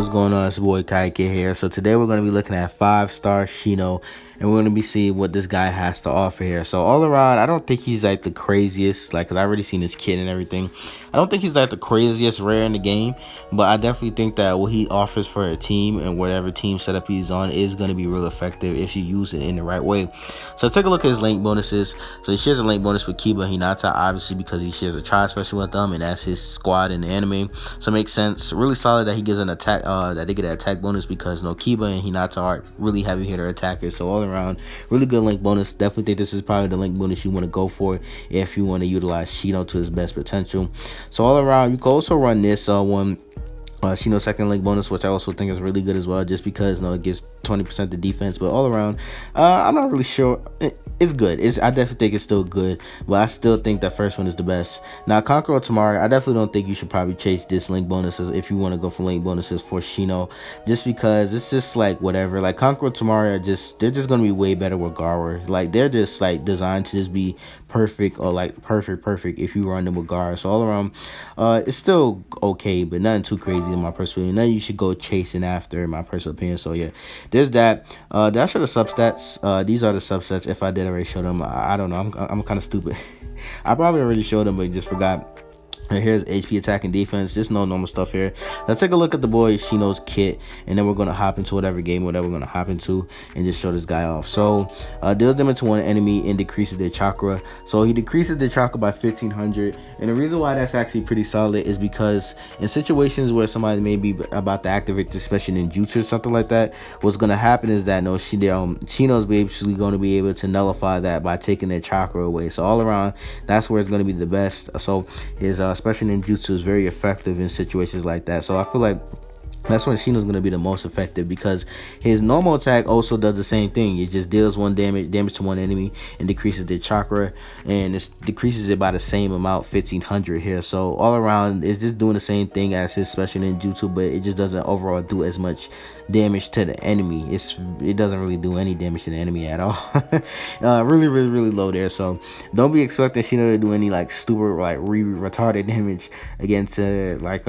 what's going on? It's your boy Kaike here. So today we're going to be looking at 5-star Shino, and we're going to be seeing what this guy has to offer here. So all around, I don't think he's like the craziest, like, cause I already seen his kit and everything. I don't think he's like the craziest rare in the game, but I definitely think that what he offers for a team and whatever team setup he's on is going to be real effective if you use it in the right way. So take a look at his link bonuses. So he shares a link bonus with Kiba Hinata, obviously because he shares a tri special with them, and that's his squad in the anime. So it makes sense. Really solid that he gives an attack, that they get an attack bonus because Kiba and Hinata are really heavy hitter attackers. So all around, really good link bonus. Definitely think this is probably the link bonus you want to go for if you want to utilize Shino to his best potential. So all around, you can also run this one. Shino second link bonus, which I also think is really good as well, just because it gets 20% the defense. But all around, I'm not really sure. It's good. I definitely think it's still good, but I still think that first one is the best. Now, Conqueror Tamari, I definitely don't think you should probably chase this link bonuses if you want to go for link bonuses for Shino, just because it's just like whatever. Like Conqueror Tamari they're just gonna be way better with Garwa. Like they're just like designed to just be perfect, or like perfect if you run them with Garwa. So all around, it's still okay, but nothing too crazy in my personal opinion. Nothing you should go chasing after, in my personal opinion. So yeah, there's that. Did I show the substats? These are the substats. If I did already show them, I don't know. I'm kind of stupid. I probably already showed them, but just forgot. And here's HP, attack, and defense. Just no normal stuff here. Let's take a look at the boy Shino's kit, and then we're going to hop into whatever game, whatever we're going to hop into, and just show this guy off. So, deals damage to one enemy and decreases their chakra. So, he decreases their chakra by 1500. And the reason why that's actually pretty solid is because in situations where somebody may be about to activate the special ninjutsu or something like that, what's going to happen is that Shino's basically going to be able to nullify that by taking their chakra away. So, all around, that's where it's going to be the best. So, his special ninjutsu is very effective in situations like that. So I feel like that's when Shino's going to be the most effective, because his normal attack also does the same thing. It just deals one damage to one enemy and decreases their chakra, and it decreases it by the same amount, 1500 here. So all around, it's just doing the same thing as his special ninjutsu, but it just doesn't overall do as much damage to the enemy. It doesn't really do any damage to the enemy at all. Really low there. So don't be expecting Shino to do any like stupid, like retarded damage against like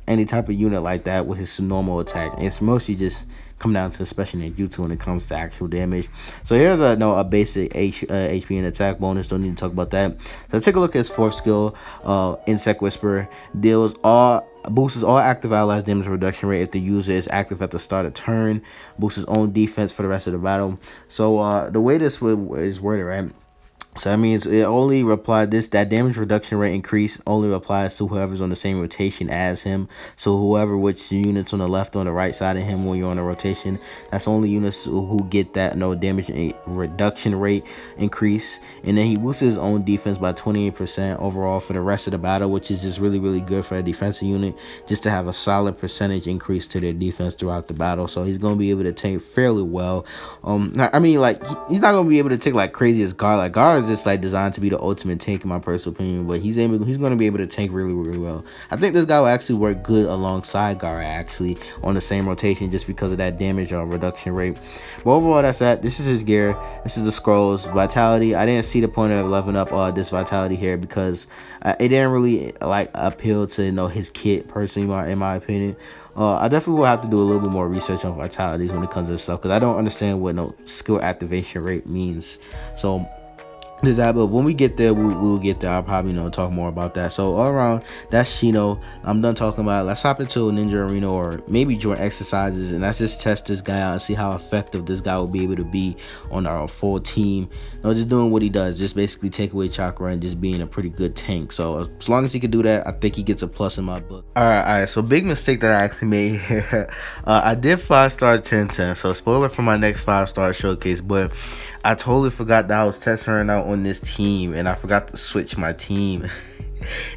any type of unit like that with his normal attack. It's mostly just come down to special ninjutsu when it comes to actual damage. So here's a basic HP and attack bonus. Don't need to talk about that. So take a look at his fourth skill, Insect Whisper. Boosts all active allies damage reduction rate if the user is active at the start of turn. Boosts his own defense for the rest of the battle. So the way this is worded, right? So that means it only that damage reduction rate increase only applies to whoever's on the same rotation as him. So which units on the left or on the right side of him when you're on a rotation, that's only units who get that damage reduction rate increase. And then he boosts his own defense by 28% overall for the rest of the battle, which is just really good for a defensive unit, just to have a solid percentage increase to their defense throughout the battle. So he's going to be able to take fairly well. I mean, like, he's not going to be able to take like crazy as Gar. Like Gar is just like designed to be the ultimate tank in my personal opinion, but he's going to be able to tank really well. I think this guy will actually work good alongside Gara actually on the same rotation, just because of that damage reduction rate. But overall, that's that. This is his gear. This is the scrolls. Vitality, I didn't see the point of leveling up this vitality here because it didn't really like appeal to his kit personally, in my opinion. I definitely will have to do a little bit more research on vitalities when it comes to this stuff, because I don't understand what skill activation rate means. So there's that, but when we get there, we'll get there. I'll probably talk more about that. So all around, that's Shino. I'm done talking about it. Let's hop into a Ninja Arena or maybe join exercises, and let's just test this guy out and see how effective this guy will be able to be on our full team. Just doing what he does, just basically take away chakra and just being a pretty good tank. So as long as he can do that, I think he gets a plus in my book. All right. So big mistake that I actually made here. I did 5-star 10-10. So spoiler for my next 5-star showcase, but I totally forgot that I was testing her out on this team, and I forgot to switch my team.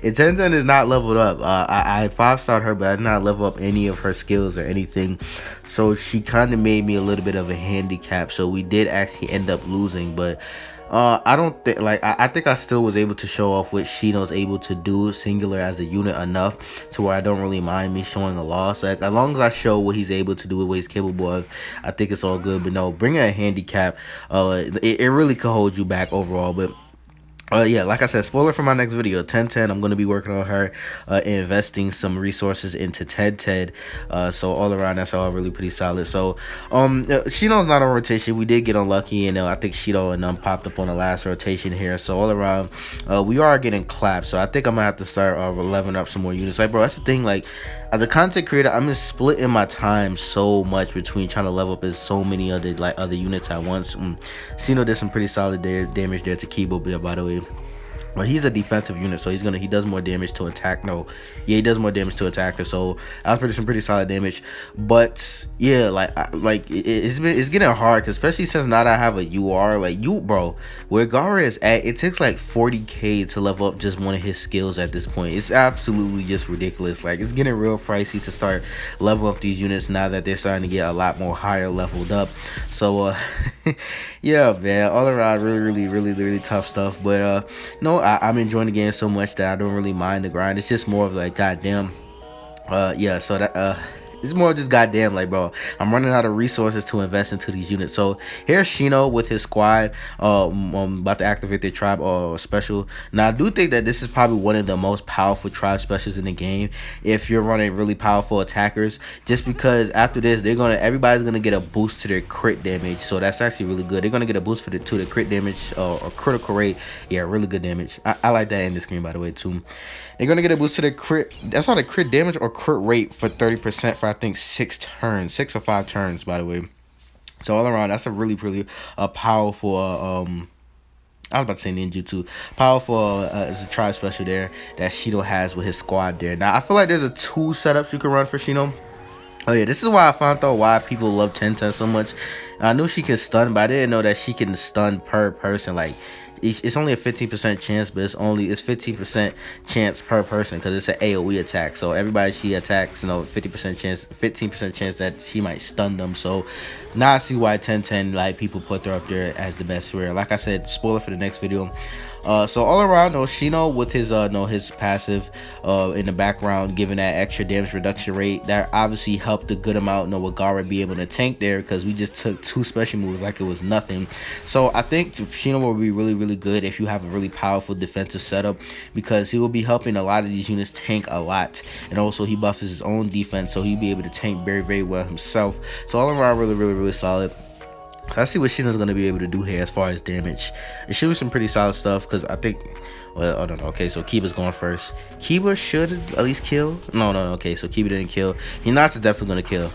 And 10-10 is not leveled up. I 5-starred her, but I did not level up any of her skills or anything. So she kind of made me a little bit of a handicap. So we did actually end up losing, but I don't think I think I still was able to show off what Shino's able to do singular as a unit enough to where I don't really mind me showing a loss. Like, as long as I show what he's able to do, what he's capable of, I think it's all good. But no, bringing a handicap, it really could hold you back overall. But Yeah, like I said, spoiler for my next video, 1010. I'm gonna be working on her, investing some resources into Ted. So all around, that's all really pretty solid. So, Shino's not on rotation. We did get unlucky, and I think Shino and popped up on the last rotation here. So all around, we are getting clapped. So I think I'm gonna have to start leveling up some more units. Like, bro, that's the thing. Like, as a content creator, I'm just splitting my time so much between trying to level up as so many other units at once. Shino did some pretty solid damage there to Kibo, by the way. Well, he's a defensive unit, so he does more damage to attack. No, yeah, he does more damage to attacker. So I was some pretty solid damage. But yeah, it's getting hard, cause especially since now that I have a UR. Like, bro, where Gara is at, it takes like 40k to level up just one of his skills at this point. It's absolutely just ridiculous. Like, it's getting real pricey to start level up these units now that they're starting to get a lot more higher leveled up. So yeah, man, all around really tough stuff. But no, I'm enjoying the game so much that I don't really mind the grind. It's just more of like, goddamn, yeah. So that it's more just goddamn, like, bro, I'm running out of resources to invest into these units. So here's Shino with his squad, about to activate their tribe special. Now I do think that this is probably one of the most powerful tribe specials in the game if you're running really powerful attackers, just because after this everybody's gonna get a boost to their crit damage. So that's actually really good. They're gonna get a boost to the crit damage or critical rate. Yeah, really good damage. I like that in the screen, by the way, too. They're gonna get a boost to the crit. That's not a crit damage or crit rate for 30% for I think 6 turns, 6 or 5 turns, by the way. So all around, that's a really powerful. I was about to say ninjutsu. Powerful is a tribe special there that Shino has with his squad there. Now I feel like there's a 2 setups you can run for Shino. Oh yeah, this is why I found out why people love 1010 so much. I knew she can stun, but I didn't know that she can stun per person. Like, it's only a 15% chance, but it's 15% chance per person because it's an AOE attack. So everybody she attacks, 15% chance that she might stun them. So now I see why 1010 like people put her up there as the best rare. Like I said, spoiler for the next video. So all around, Shino with his his passive in the background, giving that extra damage reduction rate, that obviously helped a good amount. With Gara be able to tank there, because we just took 2 special moves like it was nothing. So I think Shino will be really good if you have a really powerful defensive setup, because he will be helping a lot of these units tank a lot, and also he buffs his own defense, so he'll be able to tank very well himself. So all around, really solid. So I see what Shino's gonna be able to do here as far as damage. It should be some pretty solid stuff, because I think, well, I don't know. Okay, so Kiba's going first. Kiba should at least kill. No. Okay, so Kiba didn't kill. Hinata's definitely gonna kill.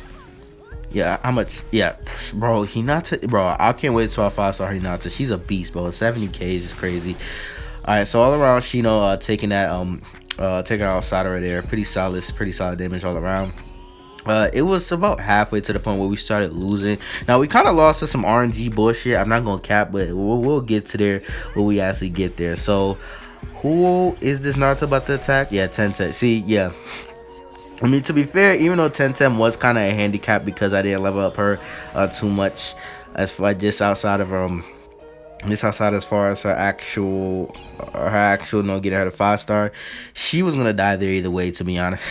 Yeah, how much? Yeah, bro, Hinata, bro, I can't wait till I 5-star Hinata. She's a beast, bro. 70k is crazy. All right, so all around, Shino taking that taking out Sada right there. Pretty solid damage all around. It was about halfway to the point where we started losing. Now we kind of lost to some RNG bullshit. I'm not gonna cap, but we'll get to there when we actually get there. So who is this Naruto about to attack? Yeah, 1010. See, yeah, I mean, to be fair, even though 1010 was kind of a handicap because I didn't level up her too much, as far just outside of as far as her actual getting her to 5-star, she was gonna die there either way, to be honest.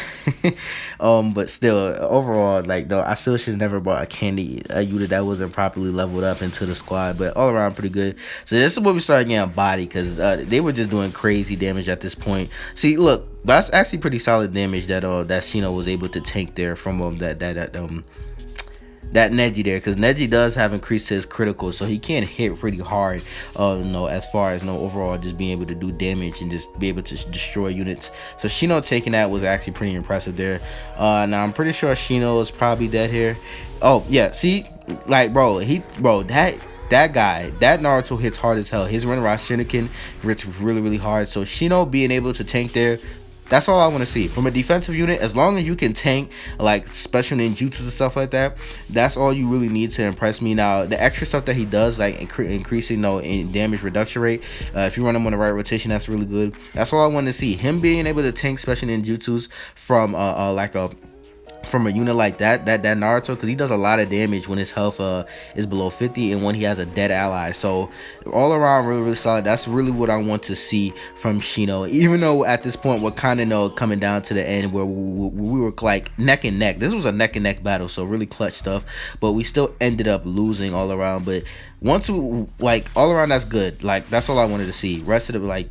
But still, overall, like, though, I still should have never bought a unit that wasn't properly leveled up into the squad. But all around, pretty good. So this is where we started getting body, because they were just doing crazy damage at this point. See, look, that's actually pretty solid damage that Shino was able to take there from that Neji there, because Neji does have increased his critical, so he can hit pretty hard, as far as overall just being able to do damage and just be able to destroy units. So Shino taking that was actually pretty impressive there. Now I'm pretty sure Shino is probably dead here. Oh yeah, see, like, that guy, that Naruto hits hard as hell. His run around Shuriken hits really hard. So Shino being able to tank there, that's all I want to see from a defensive unit. As long as you can tank like special ninjutsus and stuff like that, that's all you really need to impress me. Now the extra stuff that he does, like increasing in damage reduction rate, if you run him on the right rotation, that's really good. That's all I want to see, him being able to tank special ninjutsus from like a from a unit like that Naruto, because he does a lot of damage when his health is below 50 and when he has a dead ally. So all around really solid. That's really what I want to see from Shino, even though at this point we're kind of coming down to the end where we were like neck and neck. This was a neck and neck battle, so really clutch stuff, but we still ended up losing all around. But once we, like, all around, that's good. Like, that's all I wanted to see. Rest of it, like,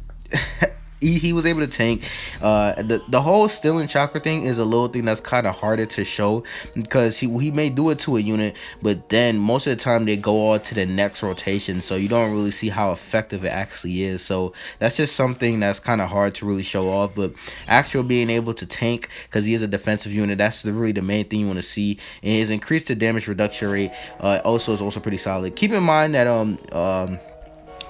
he was able to tank. The whole stealing chakra thing is a little thing that's kind of harder to show, because he may do it to a unit, but then most of the time they go on to the next rotation, so you don't really see how effective it actually is. So that's just something that's kind of hard to really show off. But actual being able to tank, because he is a defensive unit, that's really the main thing you want to see. And his increased damage reduction rate also is also pretty solid. Keep in mind that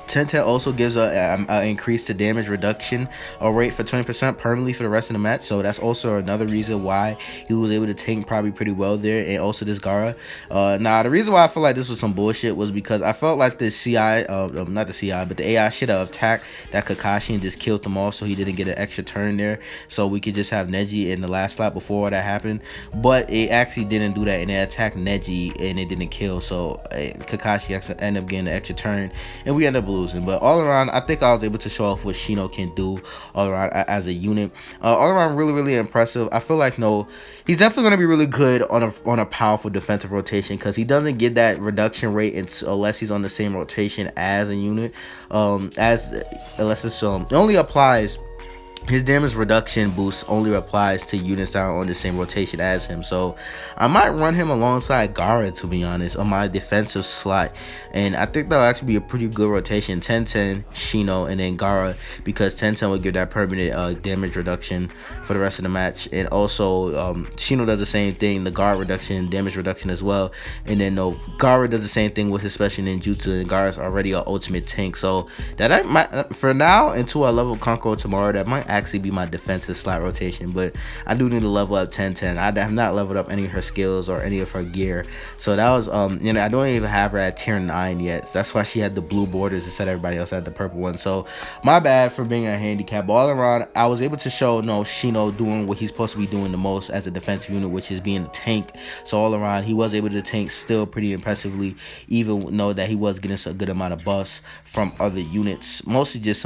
10-10 also gives a increase to damage reduction rate for 20% permanently for the rest of the match. So that's also another reason why he was able to tank probably pretty well there. And also this Gara. Now the reason why I feel like this was some bullshit was because I felt like the CI, not the CI, but the AI should have attacked that Kakashi and just killed them all, so he didn't get an extra turn there. So we could just have Neji in the last slap before that happened. But it actually didn't do that, and it attacked Neji and it didn't kill. So Kakashi actually ended up getting an extra turn, and we ended up losing. But all around, I think I was able to show off what Shino can do all around as a unit. All around, really impressive. I feel like he's definitely going to be really good on a powerful defensive rotation, because he doesn't get that reduction rate unless he's on the same rotation as a unit. Unless it's it only applies. His damage reduction boost only applies to units that are on the same rotation as him. So I might run him alongside Gara, to be honest, on my defensive slot. And I think that'll actually be a pretty good rotation. 10-10, Shino, and then Gara, because 10-10 will give that permanent damage reduction for the rest of the match. And also Shino does the same thing, the guard reduction, damage reduction as well. And then Gara does the same thing with his special ninjutsu, and Gara's already an ultimate tank. So that might, for now, until I level Conqueror tomorrow, that might actually be my defensive slot rotation. But I do need to level up 10-10. I have not leveled up any of her skills or any of her gear, so that was I don't even have her at tier 9 yet. So that's why she had the blue borders instead of everybody else had the purple one. So my bad for being a handicap. But all around, I was able to show Shino doing what he's supposed to be doing the most as a defensive unit, which is being a tank. So all around, he was able to tank still pretty impressively, even though that he was getting a good amount of buffs from other units, mostly just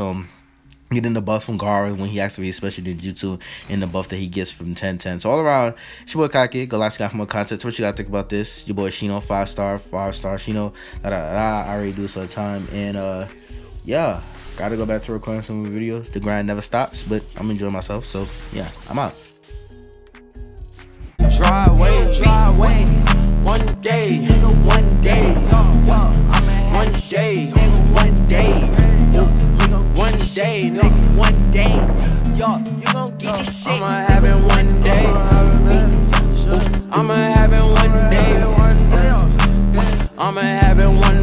getting the buff from Gara when he activates his special ninjutsu, and the buff that he gets from 10-10. So all around, it's your boy Kake, Galactic for more content. So what you gotta think about this? Your boy Shino, 5-star Shino. I already do this all the time. And yeah, gotta go back to recording some more videos. The grind never stops, but I'm enjoying myself. So yeah, I'm out. Try away, one day, one day, nigga, one day, yo, you gon' get this shit. I'ma have it one day, I'ma have it one day, I'ma have it one